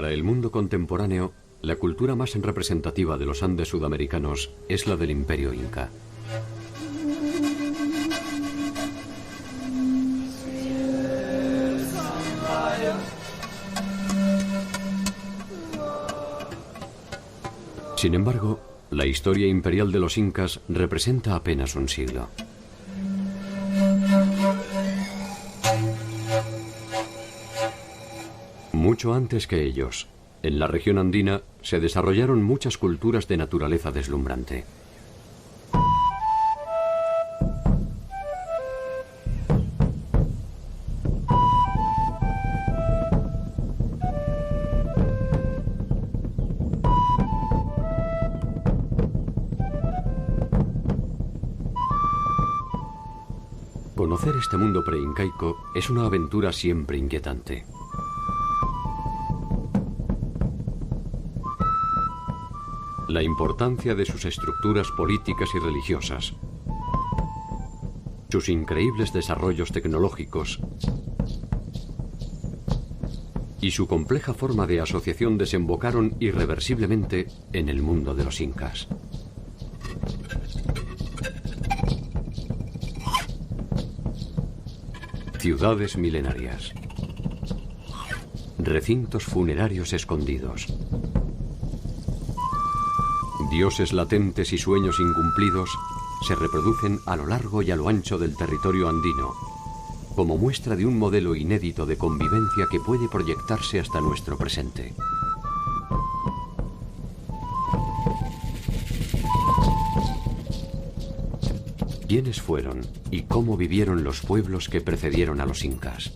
Para el mundo contemporáneo, la cultura más representativa de los Andes sudamericanos es la del Imperio Inca. Sin embargo, la historia imperial de los incas representa apenas un siglo. Mucho antes que ellos, en la región andina se desarrollaron muchas culturas de naturaleza deslumbrante. Conocer este mundo preincaico es una aventura siempre inquietante. La importancia de sus estructuras políticas y religiosas, sus increíbles desarrollos tecnológicos y su compleja forma de asociación desembocaron irreversiblemente en el mundo de los incas. Ciudades milenarias, recintos funerarios escondidos, dioses latentes y sueños incumplidos se reproducen a lo largo y a lo ancho del territorio andino, como muestra de un modelo inédito de convivencia que puede proyectarse hasta nuestro presente. ¿Quiénes fueron y cómo vivieron los pueblos que precedieron a los incas?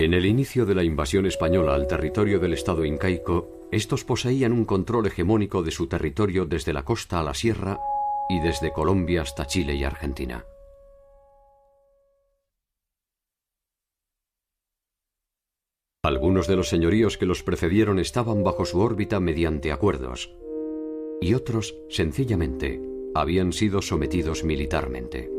En el inicio de la invasión española al territorio del estado incaico, estos poseían un control hegemónico de su territorio desde la costa a la sierra y desde Colombia hasta Chile y Argentina. Algunos de los señoríos que los precedieron estaban bajo su órbita mediante acuerdos, y otros, sencillamente, habían sido sometidos militarmente.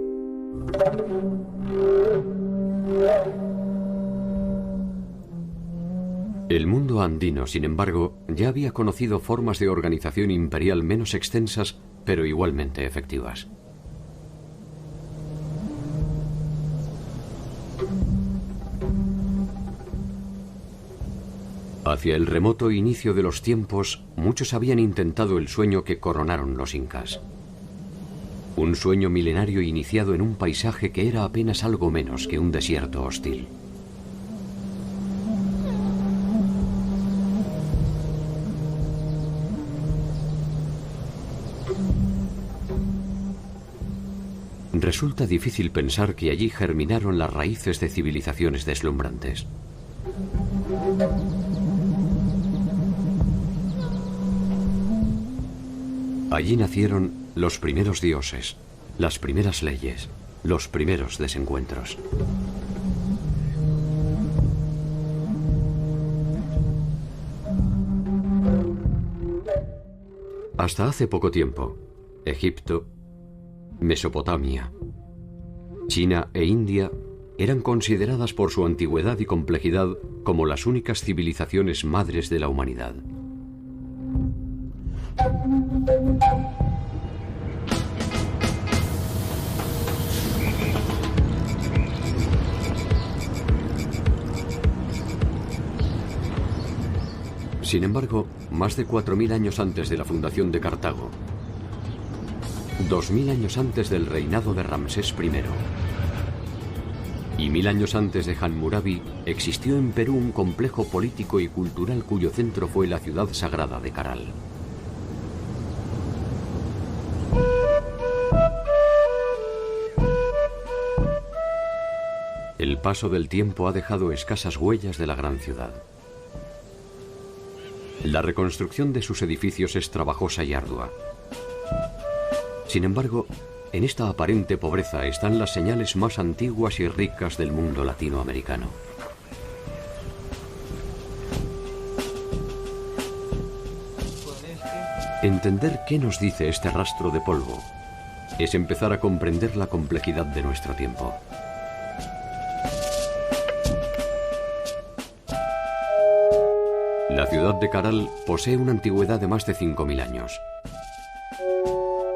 El mundo andino, sin embargo, ya había conocido formas de organización imperial menos extensas, pero igualmente efectivas. Hacia el remoto inicio de los tiempos, muchos habían intentado el sueño que coronaron los incas. Un sueño milenario iniciado en un paisaje que era apenas algo menos que un desierto hostil. Resulta difícil pensar que allí germinaron las raíces de civilizaciones deslumbrantes. Allí nacieron los primeros dioses, las primeras leyes, los primeros desencuentros. Hasta hace poco tiempo, Egipto, Mesopotamia, China e India eran consideradas por su antigüedad y complejidad como las únicas civilizaciones madres de la humanidad. Sin embargo, más de 4000 años antes de la fundación de Cartago, 2000 años antes del reinado de Ramsés I y 1000 años antes de Hammurabi, existió en Perú un complejo político y cultural cuyo centro fue la ciudad sagrada de Caral. El paso del tiempo ha dejado escasas huellas de la gran ciudad. La reconstrucción de sus edificios es trabajosa y ardua. Sin embargo, en esta aparente pobreza están las señales más antiguas y ricas del mundo latinoamericano. Entender qué nos dice este rastro de polvo es empezar a comprender la complejidad de nuestro tiempo. La ciudad de Caral posee una antigüedad de más de 5.000 años.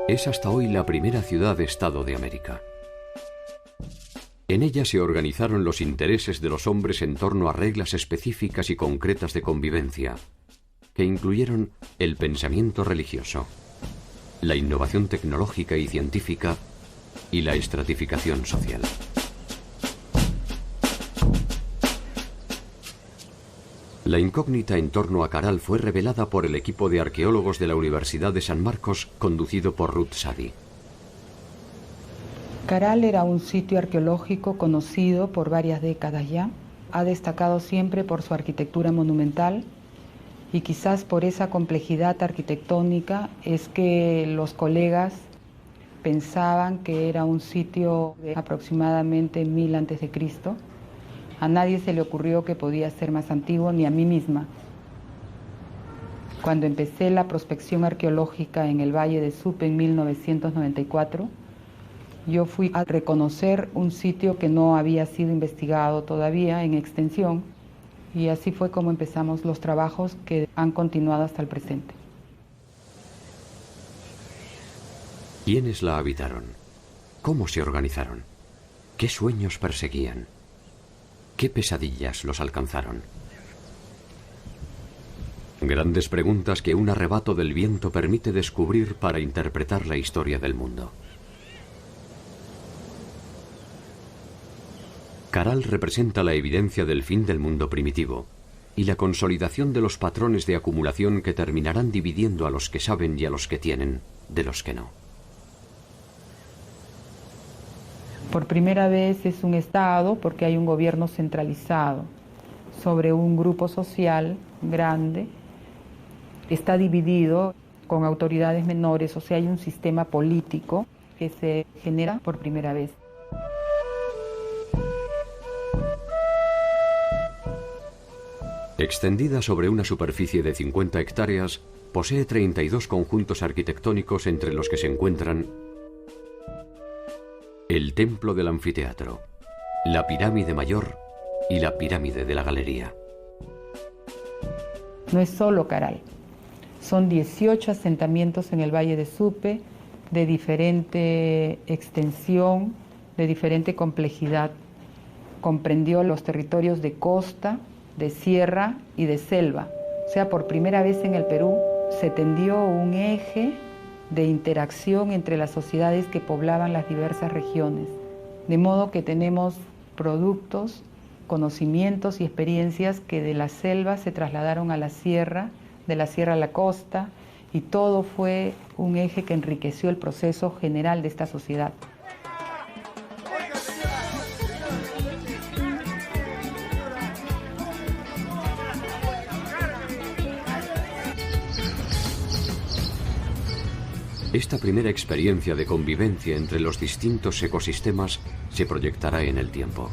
Es hasta hoy la primera ciudad-estado de América. En ella se organizaron los intereses de los hombres en torno a reglas específicas y concretas de convivencia, que incluyeron el pensamiento religioso, la innovación tecnológica y científica y la estratificación social. La incógnita en torno a Caral fue revelada por el equipo de arqueólogos de la Universidad de San Marcos, conducido por Ruth Sadi. Caral era un sitio arqueológico conocido por varias décadas ya. Ha destacado siempre por su arquitectura monumental y quizás por esa complejidad arquitectónica es que los colegas pensaban que era un sitio de aproximadamente 1000 a.C. A nadie se le ocurrió que podía ser más antiguo, ni a mí misma. Cuando empecé la prospección arqueológica en el Valle de Supe en 1994, yo fui a reconocer un sitio que no había sido investigado todavía en extensión, y así fue como empezamos los trabajos que han continuado hasta el presente. ¿Quiénes la habitaron? ¿Cómo se organizaron? ¿Qué sueños perseguían? ¿Qué pesadillas los alcanzaron? Grandes preguntas que un arrebato del viento permite descubrir para interpretar la historia del mundo. Caral representa la evidencia del fin del mundo primitivo y la consolidación de los patrones de acumulación que terminarán dividiendo a los que saben y a los que tienen de los que no. Por primera vez es un Estado porque hay un gobierno centralizado sobre un grupo social grande. Está dividido con autoridades menores, o sea, hay un sistema político que se genera por primera vez. Extendida sobre una superficie de 50 hectáreas, posee 32 conjuntos arquitectónicos entre los que se encuentran el Templo del Anfiteatro, la Pirámide Mayor y la Pirámide de la Galería. No es solo Caral, son 18 asentamientos en el Valle de Supe, de diferente extensión, de diferente complejidad. Comprendió los territorios de costa, de sierra y de selva. O sea, por primera vez en el Perú se tendió un eje de interacción entre las sociedades que poblaban las diversas regiones. De modo que tenemos productos, conocimientos y experiencias que de la selva se trasladaron a la sierra, de la sierra a la costa, y todo fue un eje que enriqueció el proceso general de esta sociedad. Esta primera experiencia de convivencia entre los distintos ecosistemas se proyectará en el tiempo.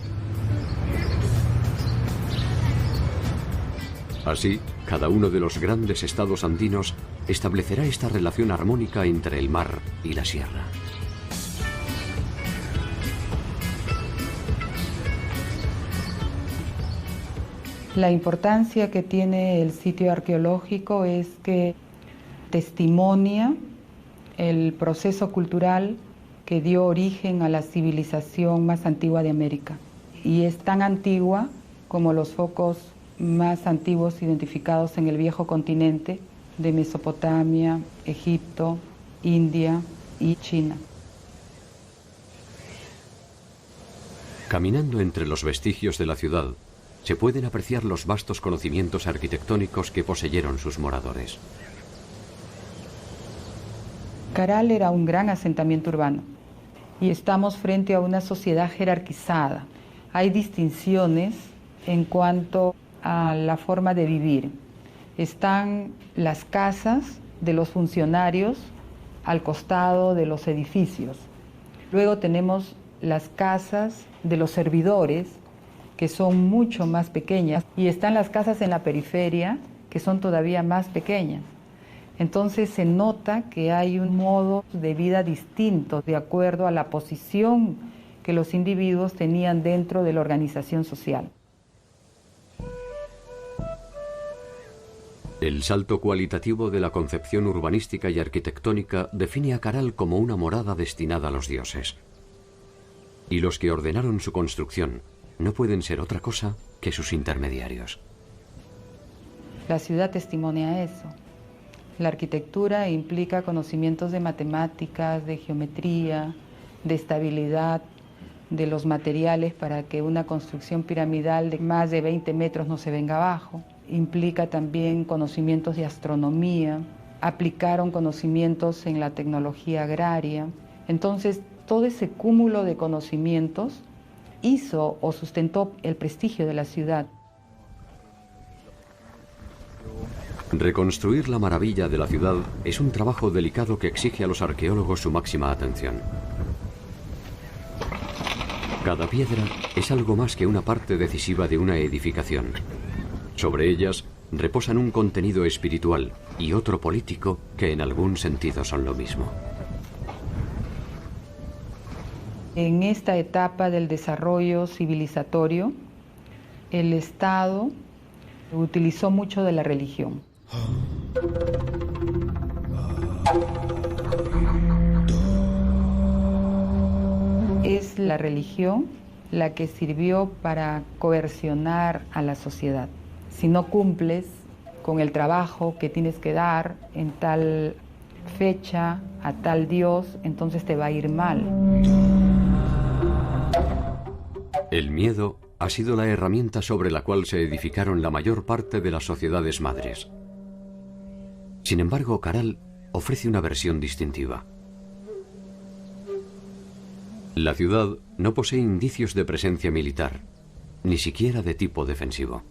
Así, cada uno de los grandes estados andinos establecerá esta relación armónica entre el mar y la sierra. La importancia que tiene el sitio arqueológico es que testimonia el proceso cultural que dio origen a la civilización más antigua de América. Y es tan antigua como los focos más antiguos identificados en el viejo continente de Mesopotamia, Egipto, India y China. Caminando entre los vestigios de la ciudad, se pueden apreciar los vastos conocimientos arquitectónicos que poseyeron sus moradores. Caral era un gran asentamiento urbano y estamos frente a una sociedad jerarquizada. hay distinciones en cuanto a la forma de vivir. Están las casas de los funcionarios al costado de los edificios. Luego tenemos las casas de los servidores, que son mucho más pequeñas, y están las casas en la periferia, que son todavía más pequeñas. Entonces se nota que hay un modo de vida distinto de acuerdo a la posición que los individuos tenían dentro de la organización social. El salto cualitativo de la concepción urbanística y arquitectónica define a Caral como una morada destinada a los dioses. Y los que ordenaron su construcción no pueden ser otra cosa que sus intermediarios. La ciudad testimonia eso. La arquitectura implica conocimientos de matemáticas, de geometría, de estabilidad de los materiales para que una construcción piramidal de más de 20 metros no se venga abajo. Implica también conocimientos de astronomía, aplicaron conocimientos en la tecnología agraria. Entonces, todo ese cúmulo de conocimientos hizo o sustentó el prestigio de la ciudad. Reconstruir la maravilla de la ciudad es un trabajo delicado que exige a los arqueólogos su máxima atención. Cada piedra es algo más que una parte decisiva de una edificación. Sobre ellas reposan un contenido espiritual y otro político que en algún sentido son lo mismo. En esta etapa del desarrollo civilizatorio, el Estado utilizó mucho de la religión. Es la religión la que sirvió para coercionar a la sociedad. Si no cumples con el trabajo que tienes que dar en tal fecha a tal dios, entonces te va a ir mal. El miedo ha sido la herramienta sobre la cual se edificaron la mayor parte de las sociedades madres. Sin embargo, Caral ofrece una versión distintiva. La ciudad no posee indicios de presencia militar, ni siquiera de tipo defensivo.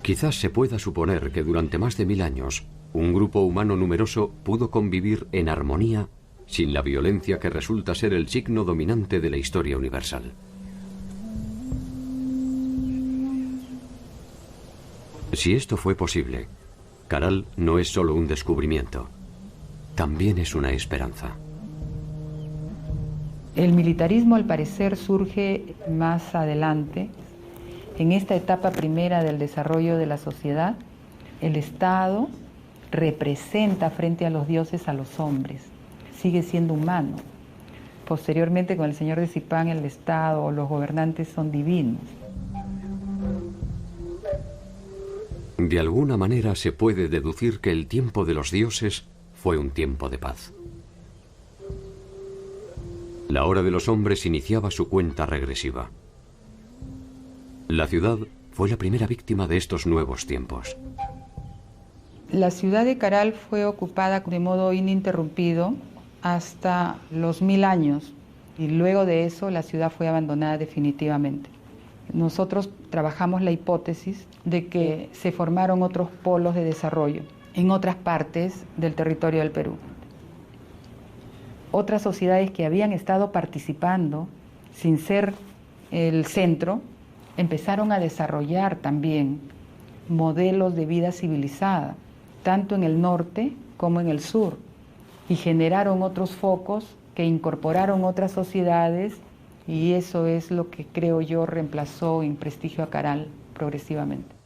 Quizás se pueda suponer que durante más de 1000 años, un grupo humano numeroso pudo convivir en armonía sin la violencia que resulta ser el signo dominante de la historia universal. Si esto fue posible, Caral no es solo un descubrimiento, también es una esperanza. El militarismo, al parecer, surge más adelante. En esta etapa primera del desarrollo de la sociedad, el Estado representa frente a los dioses a los hombres, sigue siendo humano. Posteriormente, con el señor de Zipán, el Estado o los gobernantes son divinos. De alguna manera se puede deducir que el tiempo de los dioses fue un tiempo de paz. La hora de los hombres iniciaba su cuenta regresiva. La ciudad fue la primera víctima de estos nuevos tiempos. La ciudad de Caral fue ocupada de modo ininterrumpido hasta los 1000 años y luego de eso la ciudad fue abandonada definitivamente. Nosotros trabajamos la hipótesis de que se formaron otros polos de desarrollo en otras partes del territorio del Perú. Otras sociedades que habían estado participando sin ser el centro empezaron a desarrollar también modelos de vida civilizada, tanto en el norte como en el sur, y generaron otros focos que incorporaron otras sociedades, y eso es lo que creo yo reemplazó en prestigio a Caral progresivamente.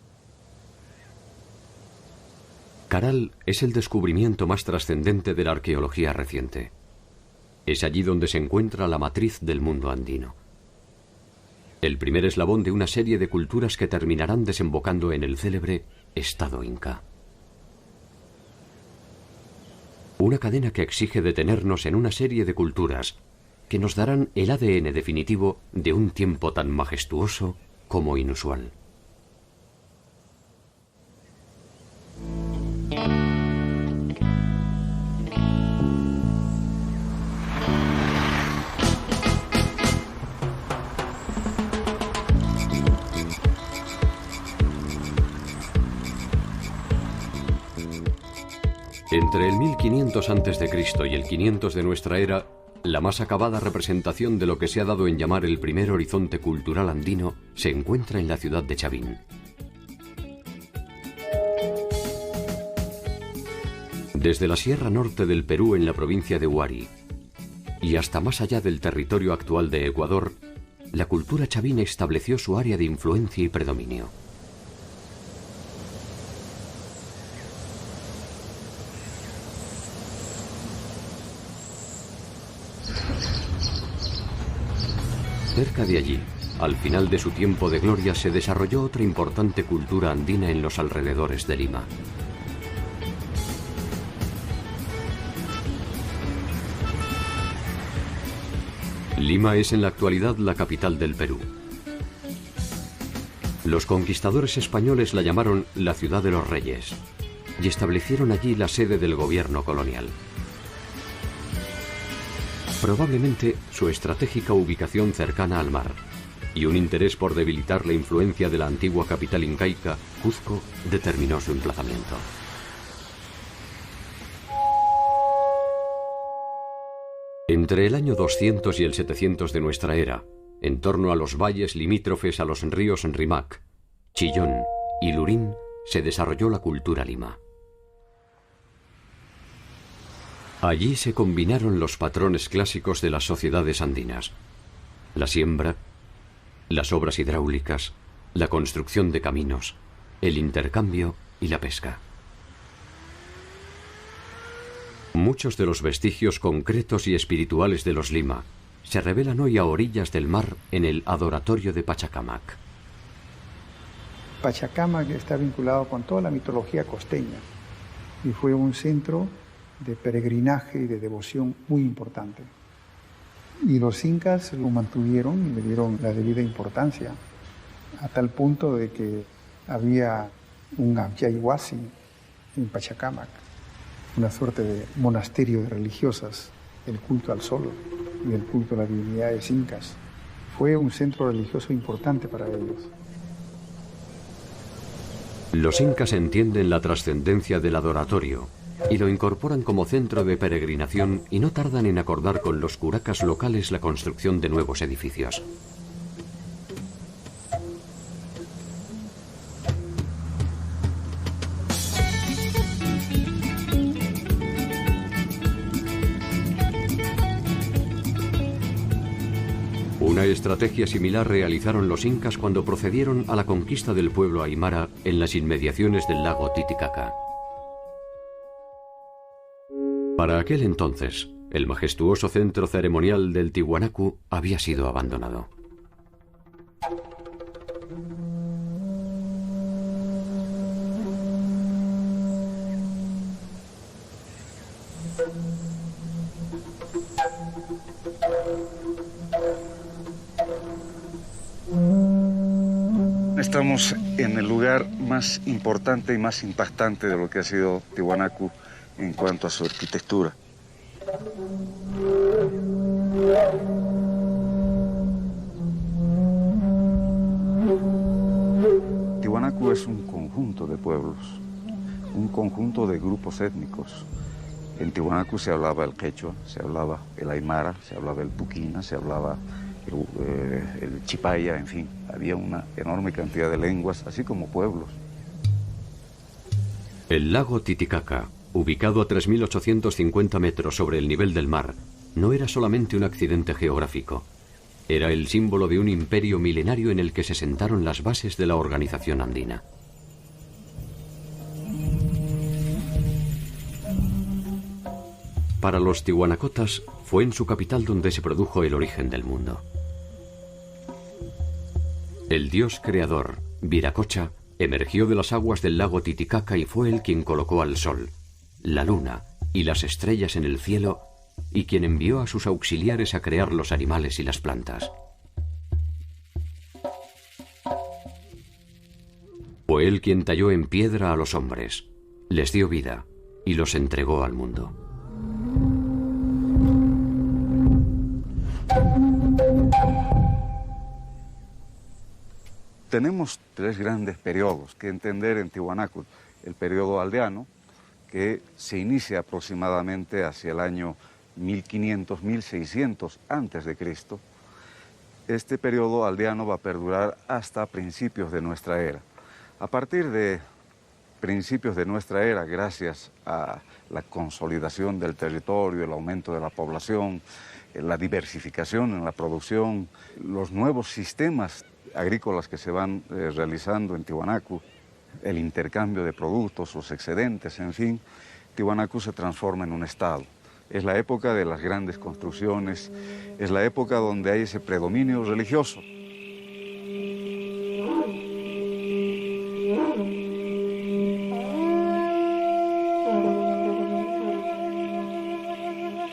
Caral es el descubrimiento más trascendente de la arqueología reciente. Es allí donde se encuentra la matriz del mundo andino. El primer eslabón de una serie de culturas que terminarán desembocando en el célebre Estado Inca. Una cadena que exige detenernos en una serie de culturas que nos darán el ADN definitivo de un tiempo tan majestuoso como inusual. Entre el 1500 a.C. y el 500 de nuestra era, la más acabada representación de lo que se ha dado en llamar el primer horizonte cultural andino se encuentra en la ciudad de Chavín. Desde la Sierra Norte del Perú en la provincia de Huari y hasta más allá del territorio actual de Ecuador, la cultura chavín estableció su área de influencia y predominio. Cerca de allí, al final de su tiempo de gloria, se desarrolló otra importante cultura andina en los alrededores de Lima. Lima es en la actualidad la capital del Perú. Los conquistadores españoles la llamaron la Ciudad de los Reyes y establecieron allí la sede del gobierno colonial. Probablemente su estratégica ubicación cercana al mar y un interés por debilitar la influencia de la antigua capital incaica, Cuzco, determinó su emplazamiento. Entre el año 200 y el 700 de nuestra era, en torno a los valles limítrofes a los ríos Rímac, Chillón y Lurín, se desarrolló la cultura lima. Allí se combinaron los patrones clásicos de las sociedades andinas: la siembra, las obras hidráulicas, la construcción de caminos, el intercambio y la pesca. Muchos de los vestigios concretos y espirituales de los Lima se revelan hoy a orillas del mar en el adoratorio de Pachacamac. Pachacamac está vinculado con toda la mitología costeña y fue un centro de peregrinaje y de devoción muy importante. Y los incas lo mantuvieron y le dieron la debida importancia, a tal punto de que había un Abyaywasi en Pachacamac, una suerte de monasterio de religiosas, el culto al sol y el culto a las divinidades incas. Fue un centro religioso importante para ellos. Los incas entienden la trascendencia del adoratorio y lo incorporan como centro de peregrinación y no tardan en acordar con los curacas locales la construcción de nuevos edificios. Una estrategia similar realizaron los incas cuando procedieron a la conquista del pueblo aymara en las inmediaciones del lago Titicaca. Para aquel entonces, el majestuoso centro ceremonial del Tiwanaku había sido abandonado. Estamos en el lugar más importante y más impactante de lo que ha sido Tiwanaku en cuanto a su arquitectura. Tiwanaku es un conjunto de pueblos, un conjunto de grupos étnicos. En Tiwanaku se hablaba el quechua, se hablaba el aymara, se hablaba el puquina, se hablaba el chipaya, en fin, había una enorme cantidad de lenguas, así como pueblos. El lago Titicaca, ubicado a 3.850 metros sobre el nivel del mar, no era solamente un accidente geográfico. Era el símbolo de un imperio milenario en el que se sentaron las bases de la organización andina. Para los tiwanacotas, fue en su capital donde se produjo el origen del mundo. El dios creador, Viracocha, emergió de las aguas del lago Titicaca y fue él quien colocó al sol, la luna y las estrellas en el cielo y quien envió a sus auxiliares a crear los animales y las plantas. Fue él quien talló en piedra a los hombres, les dio vida y los entregó al mundo. Tenemos tres grandes periodos que entender en Tiwanaku. El periodo aldeano, que se inicia aproximadamente hacia el año 1500, 1600 antes de Cristo. Este periodo aldeano va a perdurar hasta principios de nuestra era. A partir de principios de nuestra era, gracias a la consolidación del territorio, el aumento de la población, la diversificación en la producción, los nuevos sistemas agrícolas que se van realizando en Tiwanaku, el intercambio de productos, los excedentes, en fin, Tiwanaku se transforma en un estado. Es la época de las grandes construcciones, es la época donde hay ese predominio religioso.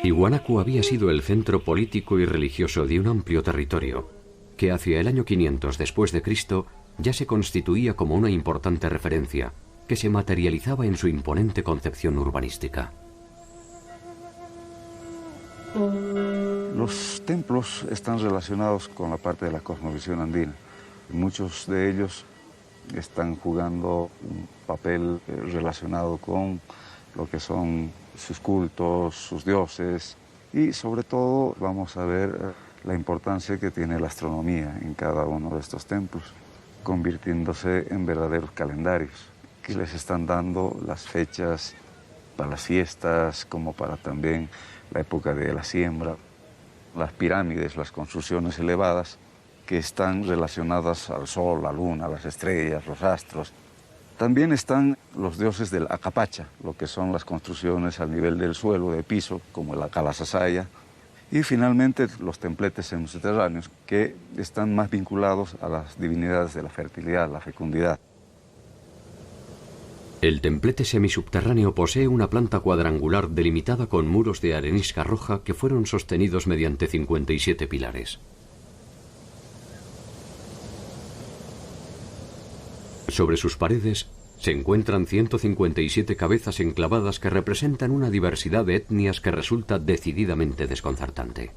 Tiwanaku había sido el centro político y religioso de un amplio territorio, que hacia el año 500 después de Cristo ya se constituía como una importante referencia, que se materializaba en su imponente concepción urbanística. Los templos están relacionados con la parte de la cosmovisión andina. Muchos de ellos están jugando un papel relacionado con lo que son sus cultos, sus dioses, y sobre todo vamos a ver la importancia que tiene la astronomía en cada uno de estos templos, convirtiéndose en verdaderos calendarios que les están dando las fechas para las fiestas, como para también la época de la siembra. Las pirámides, las construcciones elevadas que están relacionadas al sol, la luna, las estrellas, los astros. También están los dioses del Acapacha, lo que son las construcciones al nivel del suelo, de piso, como el Akalasasaya. Y finalmente los templetes subterráneos, que están más vinculados a las divinidades de la fertilidad, la fecundidad. El templete semisubterráneo posee una planta cuadrangular delimitada con muros de arenisca roja que fueron sostenidos mediante 57 pilares. Sobre sus paredes se encuentran 157 cabezas enclavadas que representan una diversidad de etnias que resulta decididamente desconcertante.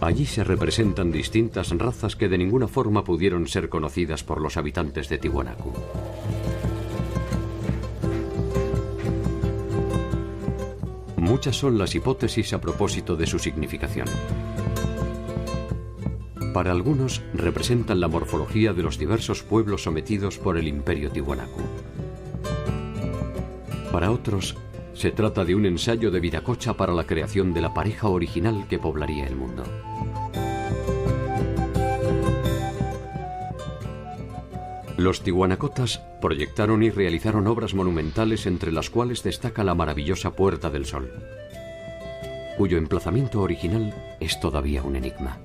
Allí se representan distintas razas que de ninguna forma pudieron ser conocidas por los habitantes de Tiwanaku. Muchas son las hipótesis a propósito de su significación. Para algunos representan la morfología de los diversos pueblos sometidos por el imperio Tiwanaku. Para otros, se trata de un ensayo de Viracocha para la creación de la pareja original que poblaría el mundo. Los tiwanacotas proyectaron y realizaron obras monumentales, entre las cuales destaca la maravillosa Puerta del Sol, cuyo emplazamiento original es todavía un enigma.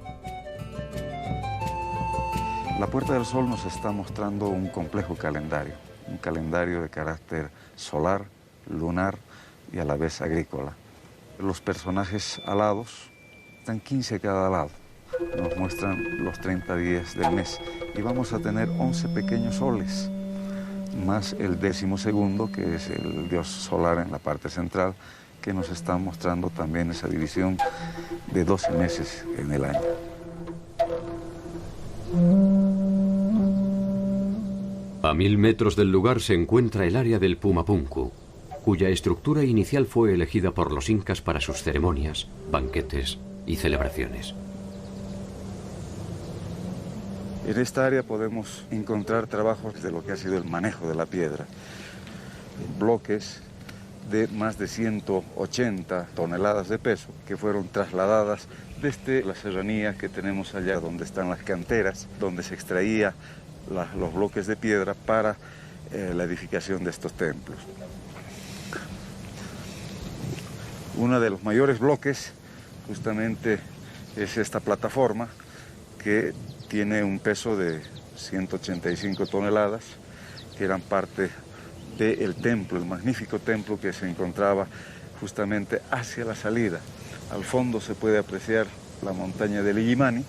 La Puerta del Sol nos está mostrando un complejo calendario, un calendario de carácter solar, lunar y a la vez agrícola. Los personajes alados están 15 a cada lado. Nos muestran los 30 días del mes y vamos a tener 11 pequeños soles, más el 12º, que es el dios solar en la parte central, que nos está mostrando también esa división de 12 meses en el año. A 1000 metros del lugar se encuentra el área del Pumapunku, cuya estructura inicial fue elegida por los incas para sus ceremonias, banquetes y celebraciones. En esta área podemos encontrar trabajos de lo que ha sido el manejo de la piedra. Bloques de más de 180 toneladas de peso que fueron trasladadas desde la serranía que tenemos allá, donde están las canteras, donde se extraía los bloques de piedra para la edificación de estos templos. Uno de los mayores bloques justamente es esta plataforma, que tiene un peso de 185 toneladas, que eran parte del templo, el magnífico templo que se encontraba justamente hacia la salida. Al fondo se puede apreciar la montaña del Illimani,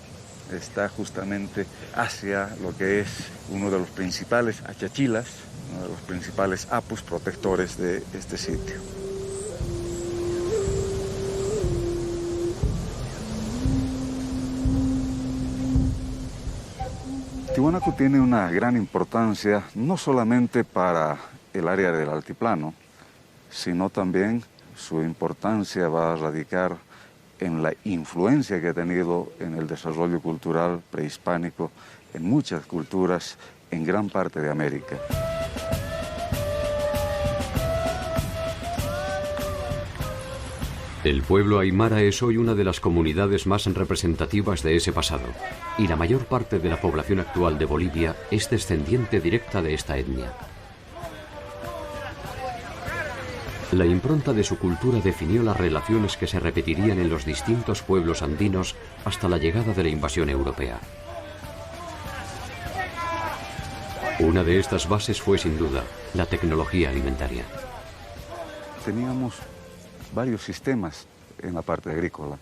está justamente hacia lo que es uno de los principales achachilas, uno de los principales apus protectores de este sitio. Tiwanaku tiene una gran importancia no solamente para el área del altiplano, sino también su importancia va a radicar en la influencia que ha tenido en el desarrollo cultural prehispánico en muchas culturas en gran parte de América. El pueblo aymara es hoy una de las comunidades más representativas de ese pasado, y la mayor parte de la población actual de Bolivia es descendiente directa de esta etnia. La impronta de su cultura definió las relaciones que se repetirían en los distintos pueblos andinos hasta la llegada de la invasión europea. Una de estas bases fue, sin duda, la tecnología alimentaria. Teníamos varios sistemas en la parte agrícola.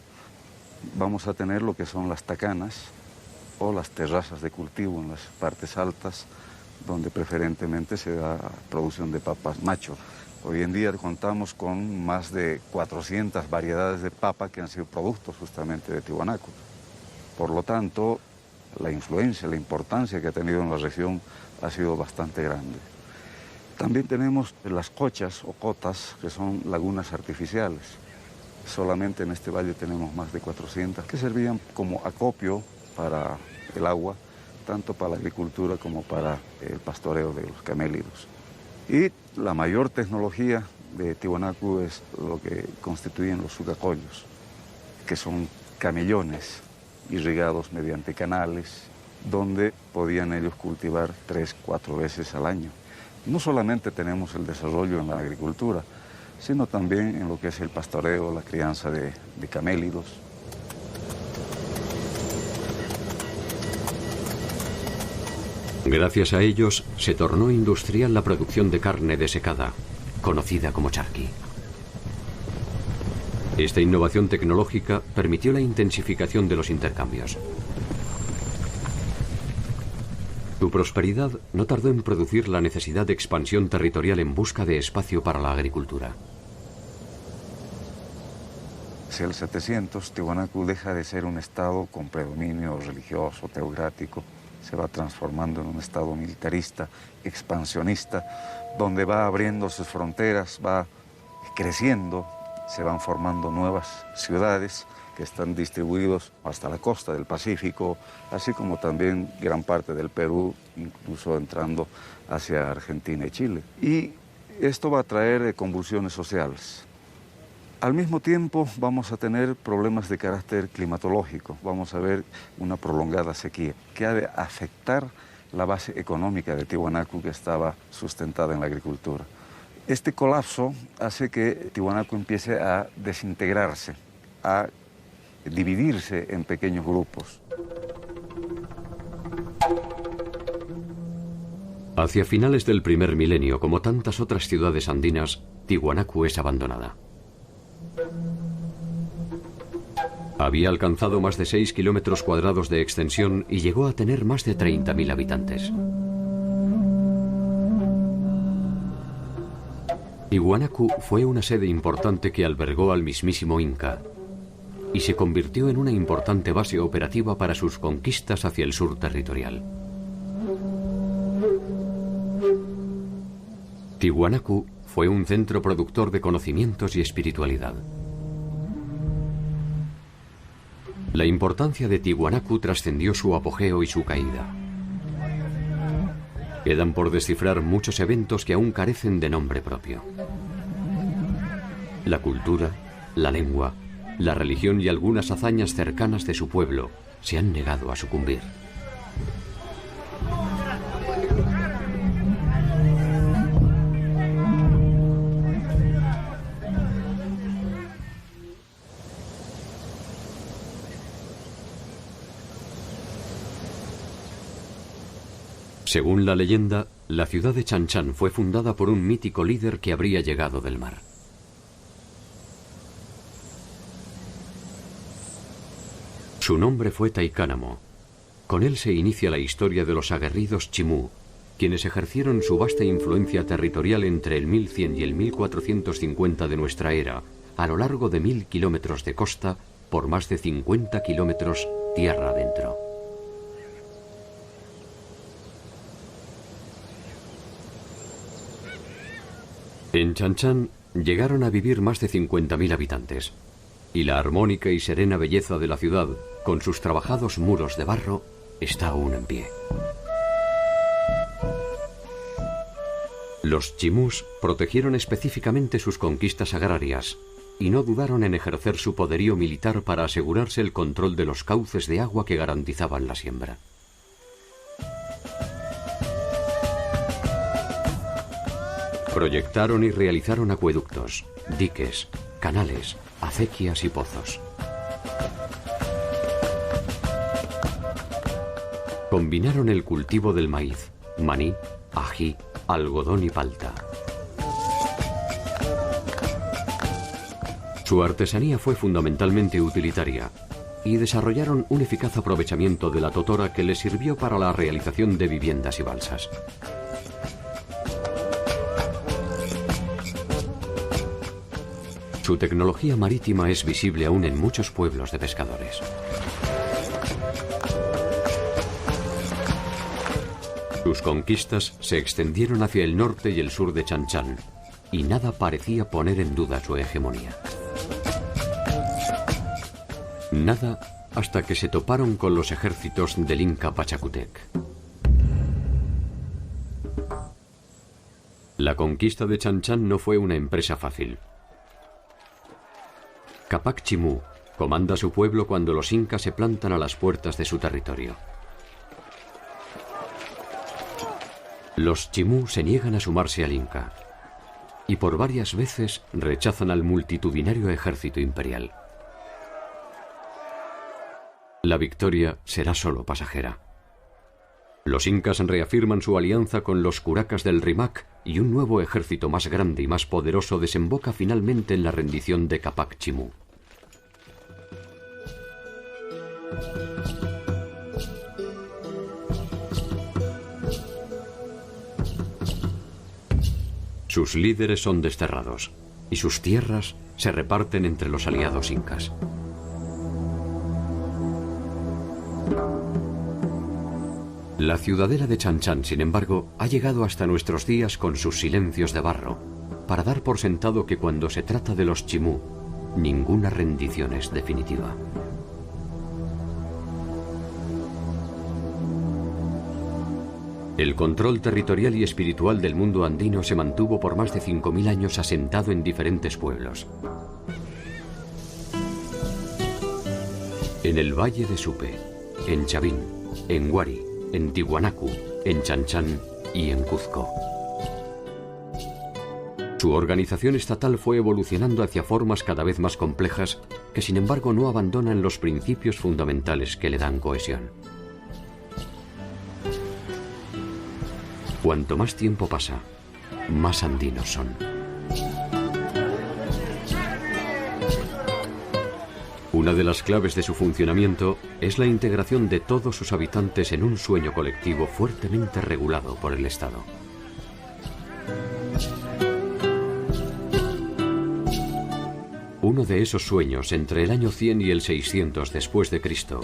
Vamos a tener lo que son las tacanas o las terrazas de cultivo en las partes altas, donde preferentemente se da producción de papas macho. Hoy en día contamos con más de 400 variedades de papa que han sido productos justamente de Tiwanaku. Por lo tanto, la influencia, la importancia que ha tenido en la región ha sido bastante grande. También tenemos las cochas o cotas, que son lagunas artificiales. Solamente en este valle tenemos más de 400 que servían como acopio para el agua, tanto para la agricultura como para el pastoreo de los camélidos. Y la mayor tecnología de Tiwanaku es lo que constituyen los sucacollos, que son camellones irrigados mediante canales, donde podían ellos cultivar 3-4 veces al año. No solamente tenemos el desarrollo en la agricultura, sino también en lo que es el pastoreo, la crianza de camélidos. Gracias a ellos se tornó industrial la producción de carne desecada, conocida como charqui. Esta innovación tecnológica permitió la intensificación de los intercambios. Su prosperidad no tardó en producir la necesidad de expansión territorial en busca de espacio para la agricultura. Hacia el 700, Tiwanaku deja de ser un estado con predominio religioso, teocrático, se va transformando en un estado militarista, expansionista, donde va abriendo sus fronteras, va creciendo, se van formando nuevas ciudades que están distribuidos hasta la costa del Pacífico, así como también gran parte del Perú, incluso entrando hacia Argentina y Chile. Y esto va a traer convulsiones sociales. Al mismo tiempo vamos a tener problemas de carácter climatológico, vamos a ver una prolongada sequía que ha de afectar la base económica de Tiwanaku, que estaba sustentada en la agricultura. Este colapso hace que Tiwanaku empiece a desintegrarse, a dividirse en pequeños grupos. Hacia finales del primer milenio, como tantas otras ciudades andinas, Tiwanaku es abandonada. Había alcanzado más de 6 kilómetros cuadrados de extensión y llegó a tener más de 30.000 habitantes. Tiwanaku fue una sede importante que albergó al mismísimo Inca y se convirtió en una importante base operativa para sus conquistas hacia el sur territorial. Tiwanaku fue un centro productor de conocimientos y espiritualidad. La importancia de Tiwanaku trascendió su apogeo y su caída. Quedan por descifrar muchos eventos que aún carecen de nombre propio. La cultura, la lengua, la religión y algunas hazañas cercanas de su pueblo se han negado a sucumbir. Según la leyenda, la ciudad de Chan Chan fue fundada por un mítico líder que habría llegado del mar. Su nombre fue Taikánamo. Con él se inicia la historia de los aguerridos Chimú, quienes ejercieron su vasta influencia territorial entre el 1100 y el 1450 de nuestra era, a lo largo de 1000 kilómetros de costa por más de 50 kilómetros tierra adentro. En Chan Chan llegaron a vivir más de 50.000 habitantes, y la armónica y serena belleza de la ciudad, con sus trabajados muros de barro, está aún en pie. Los chimús protegieron específicamente sus conquistas agrarias y no dudaron en ejercer su poderío militar para asegurarse el control de los cauces de agua que garantizaban la siembra. Proyectaron y realizaron acueductos, diques, canales, acequias y pozos. Combinaron el cultivo del maíz, maní, ají, algodón y palta. Su artesanía fue fundamentalmente utilitaria y desarrollaron un eficaz aprovechamiento de la totora que les sirvió para la realización de viviendas y balsas. Su tecnología marítima es visible aún en muchos pueblos de pescadores. Sus conquistas se extendieron hacia el norte y el sur de Chan Chan, y nada parecía poner en duda su hegemonía. Nada hasta que se toparon con los ejércitos del Inca Pachacútec. La conquista de Chan Chan no fue una empresa fácil. Capac Chimú comanda a su pueblo cuando los incas se plantan a las puertas de su territorio. Los chimú se niegan a sumarse al Inca y por varias veces rechazan al multitudinario ejército imperial. La victoria será solo pasajera. Los incas reafirman su alianza con los curacas del Rimac y un nuevo ejército más grande y más poderoso desemboca finalmente en la rendición de Capac Chimú. Sus líderes son desterrados y sus tierras se reparten entre los aliados incas. La ciudadela de Chan Chan, sin embargo, ha llegado hasta nuestros días con sus silencios de barro, para dar por sentado que cuando se trata de los chimú, ninguna rendición es definitiva. El control territorial y espiritual del mundo andino se mantuvo por más de 5.000 años asentado en diferentes pueblos. En el Valle de Supe, en Chavín, en Huari, en Tiwanaku, en Chan Chan y en Cuzco. Su organización estatal fue evolucionando hacia formas cada vez más complejas que sin embargo no abandonan los principios fundamentales que le dan cohesión. Cuanto más tiempo pasa, más andinos son. Una de las claves de su funcionamiento es la integración de todos sus habitantes en un sueño colectivo fuertemente regulado por el Estado. Uno de esos sueños, entre el año 100 y el 600 después de Cristo,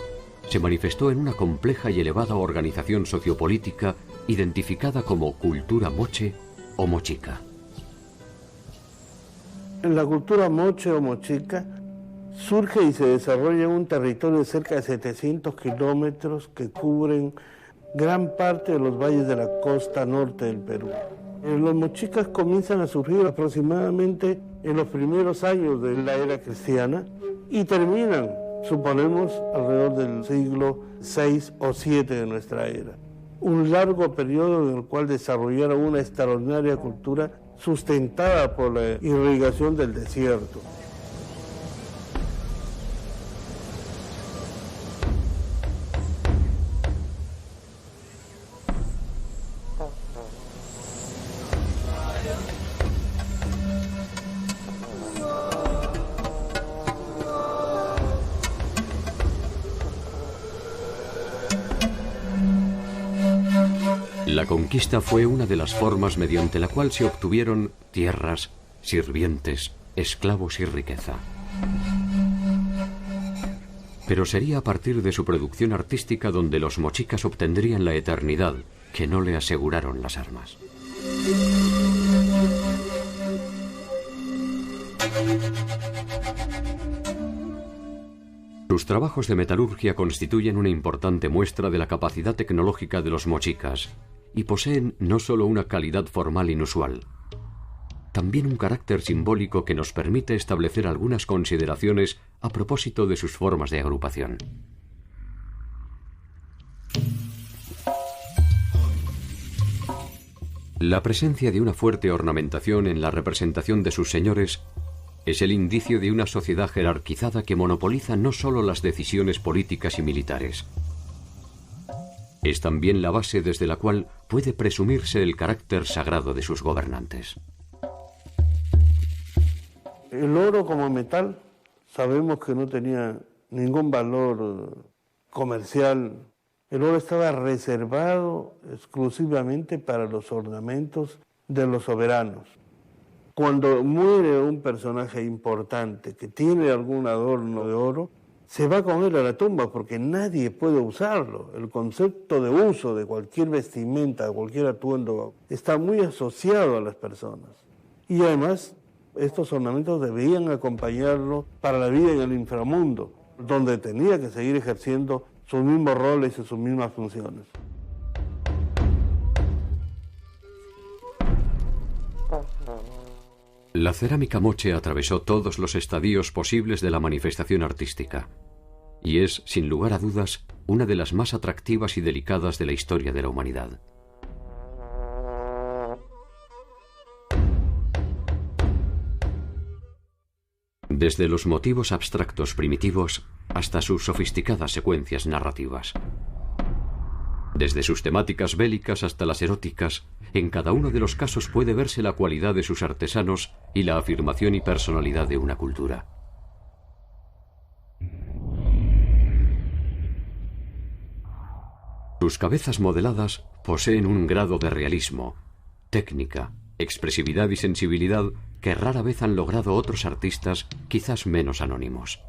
se manifestó en una compleja y elevada organización sociopolítica identificada como cultura moche o mochica. En la cultura moche o mochica surge y se desarrolla en un territorio de cerca de 700 kilómetros que cubren gran parte de los valles de la costa norte del Perú. Los mochicas comienzan a surgir aproximadamente en los primeros años de la era cristiana y terminan, suponemos, alrededor del siglo VI o VII de nuestra era. Un largo periodo en el cual desarrollaron una extraordinaria cultura sustentada por la irrigación del desierto. La conquista fue una de las formas mediante la cual se obtuvieron tierras, sirvientes, esclavos y riqueza. Pero sería a partir de su producción artística donde los mochicas obtendrían la eternidad que no le aseguraron las armas. Sus trabajos de metalurgia constituyen una importante muestra de la capacidad tecnológica de los mochicas y poseen no solo una calidad formal inusual, también un carácter simbólico que nos permite establecer algunas consideraciones a propósito de sus formas de agrupación. La presencia de una fuerte ornamentación en la representación de sus señores es el indicio de una sociedad jerarquizada que monopoliza no solo las decisiones políticas y militares. Es también la base desde la cual puede presumirse el carácter sagrado de sus gobernantes. El oro como metal sabemos que no tenía ningún valor comercial. El oro estaba reservado exclusivamente para los ornamentos de los soberanos. Cuando muere un personaje importante que tiene algún adorno de oro, se va con él a la tumba porque nadie puede usarlo. El concepto de uso de cualquier vestimenta, de cualquier atuendo, está muy asociado a las personas. Y además, estos ornamentos debían acompañarlo para la vida en el inframundo, donde tenía que seguir ejerciendo sus mismos roles y sus mismas funciones. La cerámica moche atravesó todos los estadios posibles de la manifestación artística y es, sin lugar a dudas, una de las más atractivas y delicadas de la historia de la humanidad. Desde los motivos abstractos primitivos hasta sus sofisticadas secuencias narrativas. Desde sus temáticas bélicas hasta las eróticas, en cada uno de los casos puede verse la cualidad de sus artesanos y la afirmación y personalidad de una cultura. Sus cabezas modeladas poseen un grado de realismo, técnica, expresividad y sensibilidad que rara vez han logrado otros artistas quizás menos anónimos.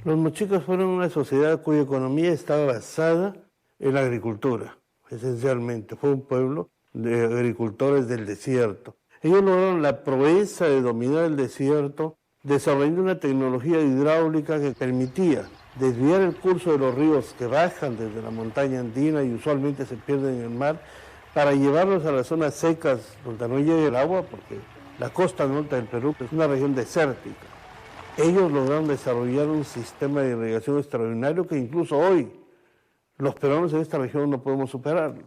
Los mochicas fueron una sociedad cuya economía estaba basada en la agricultura, esencialmente. Fue un pueblo de agricultores del desierto. Ellos lograron la proeza de dominar el desierto, desarrollando una tecnología hidráulica que permitía desviar el curso de los ríos que bajan desde la montaña andina y usualmente se pierden en el mar, para llevarlos a las zonas secas donde no llega el agua, porque la costa norte del Perú es una región desértica. Ellos lograron desarrollar un sistema de irrigación extraordinario que incluso hoy los peruanos en esta región no podemos superarlo.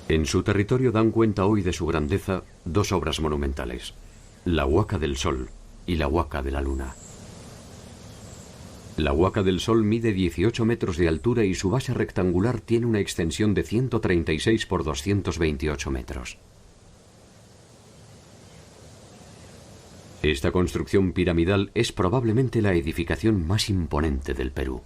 En su territorio dan cuenta hoy de su grandeza dos obras monumentales, la Huaca del Sol y la Huaca de la Luna. La Huaca del Sol mide 18 metros de altura y su base rectangular tiene una extensión de 136 por 228 metros. Esta construcción piramidal es probablemente la edificación más imponente del Perú.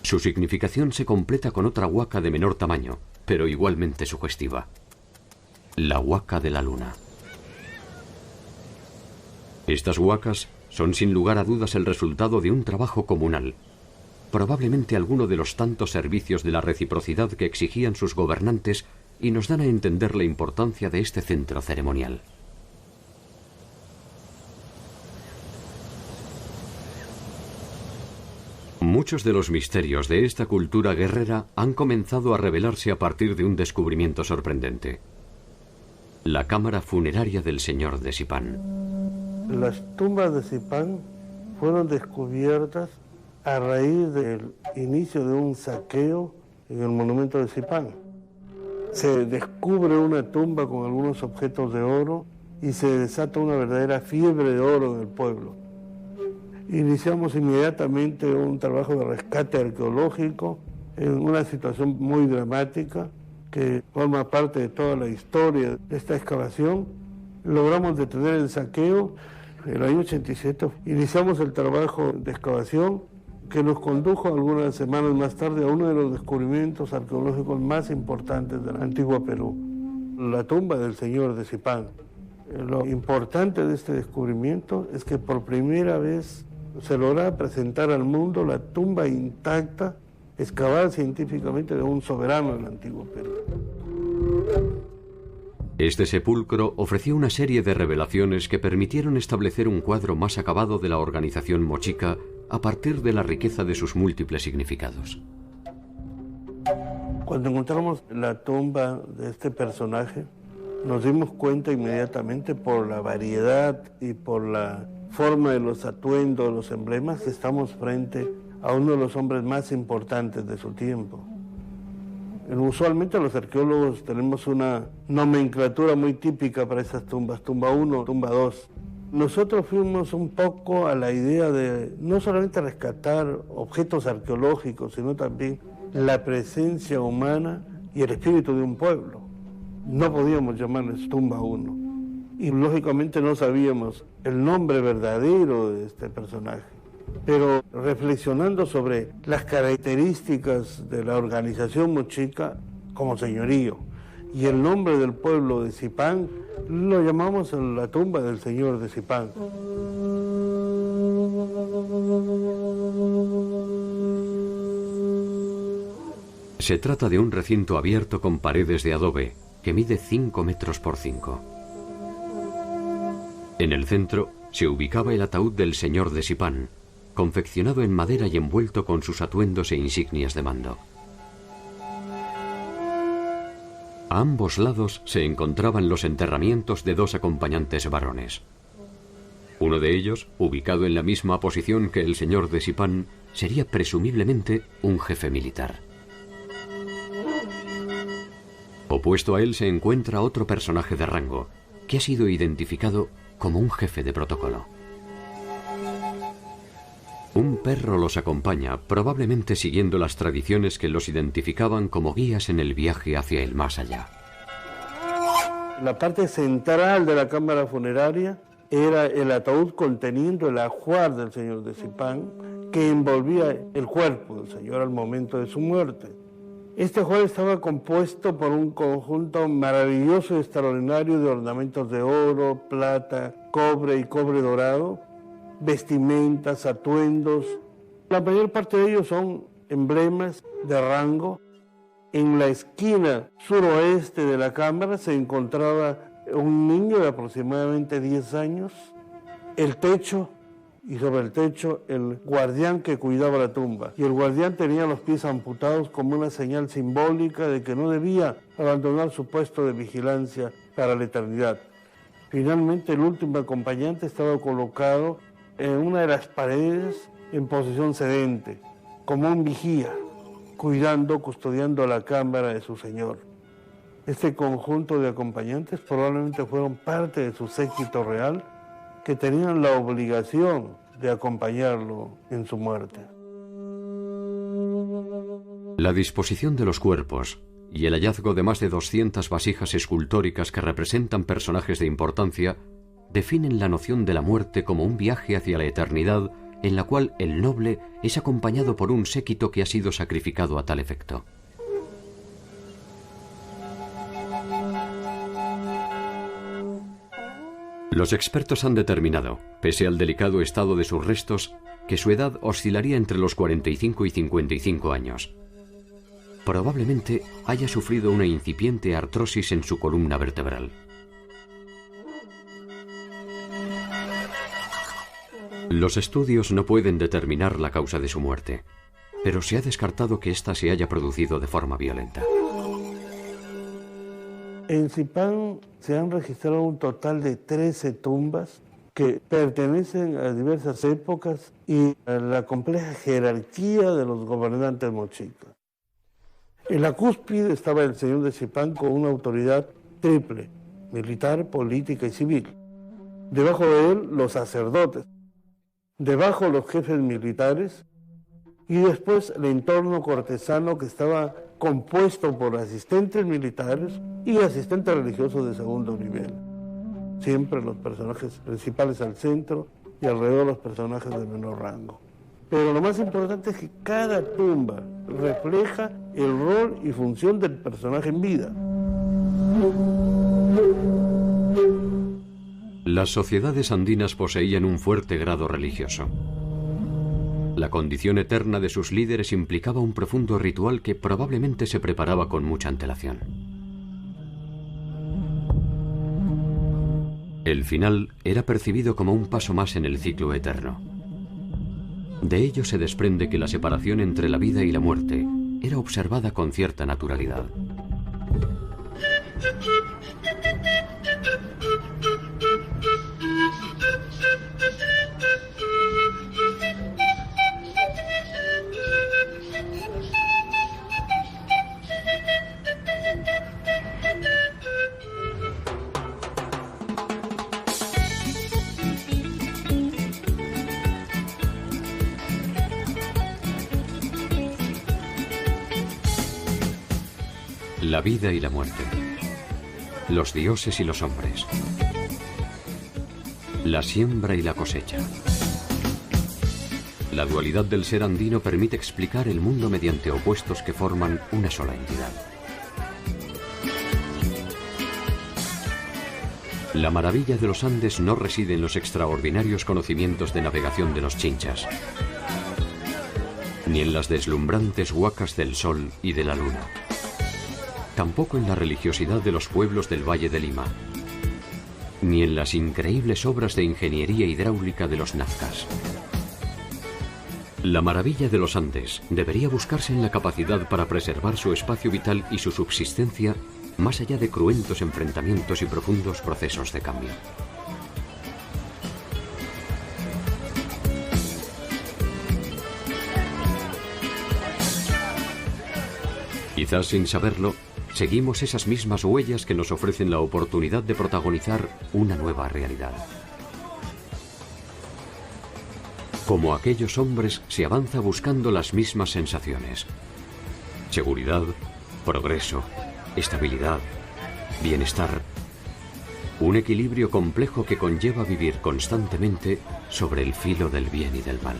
Su significación se completa con otra huaca de menor tamaño, pero igualmente sugestiva. La Huaca de la Luna. Estas huacas son sin lugar a dudas el resultado de un trabajo comunal, probablemente alguno de los tantos servicios de la reciprocidad que exigían sus gobernantes y nos dan a entender la importancia de este centro ceremonial. Muchos de los misterios de esta cultura guerrera han comenzado a revelarse a partir de un descubrimiento sorprendente: la cámara funeraria del señor de Sipán. Las tumbas de Sipán fueron descubiertas a raíz del inicio de un saqueo en el monumento de Sipán. Se descubre una tumba con algunos objetos de oro y se desata una verdadera fiebre de oro en el pueblo. Iniciamos inmediatamente un trabajo de rescate arqueológico en una situación muy dramática que forma parte de toda la historia de esta excavación. Logramos detener el saqueo. En el año 87 iniciamos el trabajo de excavación que nos condujo algunas semanas más tarde a uno de los descubrimientos arqueológicos más importantes del antiguo Perú, la tumba del señor de Sipán. Lo importante de este descubrimiento es que por primera vez se logra presentar al mundo la tumba intacta, excavada científicamente, de un soberano del antiguo Perú. Este sepulcro ofreció una serie de revelaciones que permitieron establecer un cuadro más acabado de la organización mochica a partir de la riqueza de sus múltiples significados. Cuando encontramos la tumba de este personaje, nos dimos cuenta inmediatamente por la variedad y por la forma de los atuendos, los emblemas, que estamos frente a uno de los hombres más importantes de su tiempo. Usualmente los arqueólogos tenemos una nomenclatura muy típica para esas tumbas, tumba 1, tumba 2. Nosotros fuimos un poco a la idea de no solamente rescatar objetos arqueológicos, sino también la presencia humana y el espíritu de un pueblo. No podíamos llamarles tumba 1 y lógicamente no sabíamos el nombre verdadero de este personaje. Pero reflexionando sobre las características de la organización mochica como señorío y el nombre del pueblo de Zipán, lo llamamos la tumba del señor de Zipán. Se trata de un recinto abierto con paredes de adobe que mide 5 metros por 5. En el centro se ubicaba el ataúd del señor de Zipán, confeccionado en madera y envuelto con sus atuendos e insignias de mando. A ambos lados se encontraban los enterramientos de 2 acompañantes varones. Uno de ellos, ubicado en la misma posición que el señor de Zipán, sería presumiblemente un jefe militar. Opuesto a él se encuentra otro personaje de rango, que ha sido identificado como un jefe de protocolo. Un perro los acompaña, probablemente siguiendo las tradiciones que los identificaban como guías en el viaje hacia el más allá. La parte central de la cámara funeraria era el ataúd conteniendo el ajuar del señor de Zipán, que envolvía el cuerpo del señor al momento de su muerte. Este ajuar estaba compuesto por un conjunto maravilloso y extraordinario de ornamentos de oro, plata, cobre y cobre dorado, vestimentas, atuendos. La mayor parte de ellos son emblemas de rango. En la esquina suroeste de la cámara se encontraba un niño de aproximadamente 10 años, el techo, y sobre el techo el guardián que cuidaba la tumba. Y el guardián tenía los pies amputados como una señal simbólica de que no debía abandonar su puesto de vigilancia para la eternidad. Finalmente, el último acompañante estaba colocado en una de las paredes en posición sedente, como un vigía, custodiando la cámara de su señor. Este conjunto de acompañantes probablemente fueron parte de su séquito real, que tenían la obligación de acompañarlo en su muerte. La disposición de los cuerpos y el hallazgo de más de 200 vasijas escultóricas que representan personajes de importancia definen la noción de la muerte como un viaje hacia la eternidad en la cual el noble es acompañado por un séquito que ha sido sacrificado a tal efecto. Los expertos han determinado, pese al delicado estado de sus restos, que su edad oscilaría entre los 45 y 55 años. Probablemente haya sufrido una incipiente artrosis en su columna vertebral. Los estudios no pueden determinar la causa de su muerte, pero se ha descartado que ésta se haya producido de forma violenta. En Zipán se han registrado un total de 13 tumbas que pertenecen a diversas épocas y a la compleja jerarquía de los gobernantes mochicas. En la cúspide estaba el señor de Zipán con una autoridad triple, militar, política y civil. Debajo de él los sacerdotes, debajo los jefes militares y después el entorno cortesano que estaba compuesto por asistentes militares y asistentes religiosos de segundo nivel. Siempre los personajes principales al centro y alrededor los personajes de menor rango. Pero lo más importante es que cada tumba refleja el rol y función del personaje en vida. Las sociedades andinas poseían un fuerte grado religioso. La condición eterna de sus líderes implicaba un profundo ritual que probablemente se preparaba con mucha antelación. El final era percibido como un paso más en el ciclo eterno. De ello se desprende que la separación entre la vida y la muerte era observada con cierta naturalidad. La vida y la muerte, los dioses y los hombres, la siembra y la cosecha. La dualidad del ser andino permite explicar el mundo mediante opuestos que forman una sola entidad. La maravilla de los Andes no reside en los extraordinarios conocimientos de navegación de los chinchas, ni en las deslumbrantes huacas del sol y de la luna. Tampoco en la religiosidad de los pueblos del Valle de Lima, ni en las increíbles obras de ingeniería hidráulica de los nazcas. La maravilla de los Andes debería buscarse en la capacidad para preservar su espacio vital y su subsistencia más allá de cruentos enfrentamientos y profundos procesos de cambio. Quizás sin saberlo, seguimos esas mismas huellas que nos ofrecen la oportunidad de protagonizar una nueva realidad. Como aquellos hombres, se avanza buscando las mismas sensaciones: seguridad, progreso, estabilidad, bienestar. Un equilibrio complejo que conlleva vivir constantemente sobre el filo del bien y del mal.